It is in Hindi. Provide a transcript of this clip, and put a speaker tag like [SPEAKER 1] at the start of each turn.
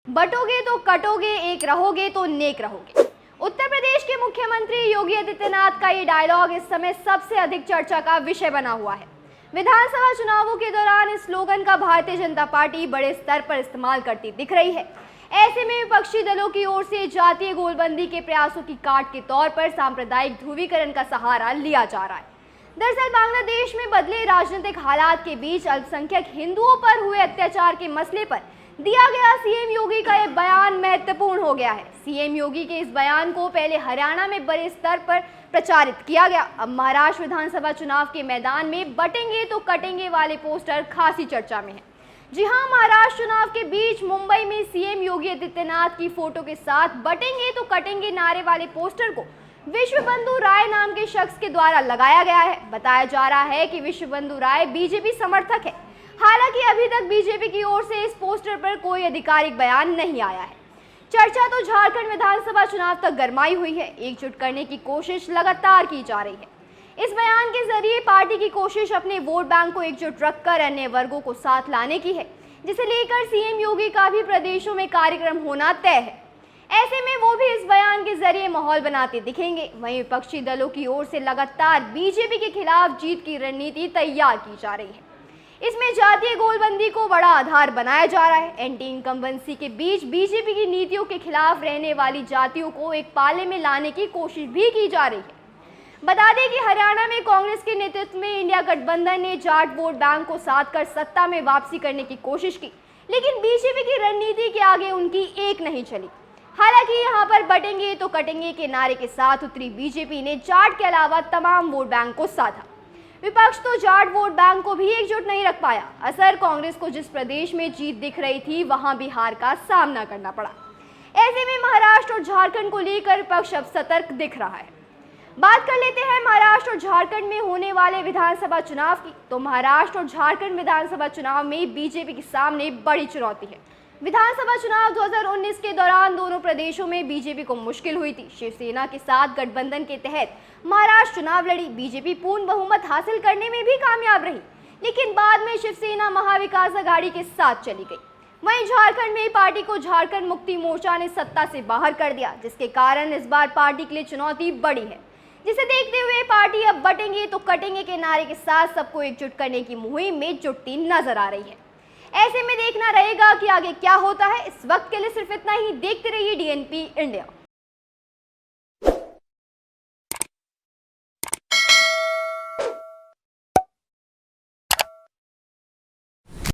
[SPEAKER 1] बटोगे तो कटोगे, एक रहोगे तो नेक रहोगे। उत्तर प्रदेश के मुख्यमंत्री योगी आदित्यनाथ का ये डायलॉग इस समय सबसे अधिक चर्चा का विषय बना हुआ है। विधानसभा चुनावों के दौरान इस स्लोगन का भारतीय जनता पार्टी बड़े स्तर पर इस्तेमाल करती दिख रही है। ऐसे में विपक्षी दलों की ओर से जातीय गोलबंदी के प्रयासों की काट के तौर पर सांप्रदायिक ध्रुवीकरण का सहारा लिया जा रहा है। दरअसल बांग्लादेश में बदले राजनीतिक हालात के बीच अल्पसंख्यक हिंदुओं पर हुए अत्याचार के मसले पर दिया गया सीएम योगी का यह बयान महत्वपूर्ण हो गया है। सीएम योगी के इस बयान को पहले हरियाणा में बड़े स्तर पर प्रचारित किया गया। अब महाराष्ट्र विधानसभा चुनाव के मैदान में बटेंगे तो कटेंगे वाले पोस्टर खासी चर्चा में है। जी हां, महाराष्ट्र चुनाव के बीच मुंबई में सीएम योगी आदित्यनाथ की फोटो के साथ बटेंगे तो कटेंगे नारे वाले पोस्टर को विश्व बंधु राय नाम के शख्स के द्वारा लगाया गया है। बताया जा रहा है कि विश्व बंधु राय बीजेपी समर्थक है। हालांकि अभी तक बीजेपी की ओर से इस पोस्टर पर कोई आधिकारिक बयान नहीं आया है। चर्चा तो झारखंड विधानसभा चुनाव तक गरमाई हुई है। एकजुट करने की कोशिश लगातार की जा रही है। इस बयान के जरिए पार्टी की कोशिश अपने वोट बैंक को एकजुट रखकर अन्य वर्गों को साथ लाने की है, जिसे लेकर सीएम योगी का भी प्रदेशों में कार्यक्रम होना तय है। ऐसे में वो भी इस बयान के जरिए माहौल बनाते दिखेंगे। वहीं विपक्षी दलों की ओर से लगातार बीजेपी के खिलाफ जीत की रणनीति तैयार की जा रही है। इसमें जातीय गोलबंदी को बड़ा आधार बनाया जा रहा है। एंटी इनकम्बेंसी के बीच बीजेपी की नीतियों के खिलाफ रहने वाली जातियों को एक पाले में लाने की कोशिश भी की जा रही है। बता दें कि हरियाणा में कांग्रेस के नेतृत्व में इंडिया गठबंधन ने जाट वोट बैंक को साथ कर सत्ता में वापसी करने की कोशिश की, लेकिन बीजेपी की रणनीति के आगे उनकी एक नहीं चली। हालांकि यहां पर बटेंगे तो कटेंगे के नारे के साथ उतरी बीजेपी ने जाट के अलावा तमाम वोट बैंक को साधा। विपक्ष तो जाट वोट बैंक को भी एकजुट नहीं रख पाया। असर कांग्रेस को जिस प्रदेश में जीत दिख रही थी, वहां बिहार का सामना करना पड़ा। ऐसे में महाराष्ट्र और झारखंड को लेकर विपक्ष अब सतर्क दिख रहा है। बात कर लेते हैं महाराष्ट्र और झारखंड में होने वाले विधानसभा चुनाव की। तो महाराष्ट्र और झारखंड विधानसभा चुनाव में बीजेपी के सामने बड़ी चुनौती है। विधानसभा चुनाव 2019 के दौरान दोनों प्रदेशों में बीजेपी को मुश्किल हुई थी। शिवसेना के साथ गठबंधन के तहत महाराष्ट्र चुनाव लड़ी। बीजेपी पूर्ण बहुमत हासिल करने में भी कामयाब रही, लेकिन बाद में शिवसेना महाविकास आघाड़ी के साथ चली गई। वहीं झारखंड में पार्टी को झारखंड मुक्ति मोर्चा ने सत्ता से बाहर कर दिया, जिसके कारण इस बार पार्टी के लिए चुनौती बड़ी है, जिसे देखते हुए पार्टी अब बटेंगे तो कटेंगे के नारे के साथ सबको एकजुट करने की मुहिम में जुटती नजर आ रही है। ऐसे में देखना रहेगा कि आगे क्या होता है। इस वक्त के लिए सिर्फ इतना ही। देखते रहिए DNP इंडिया।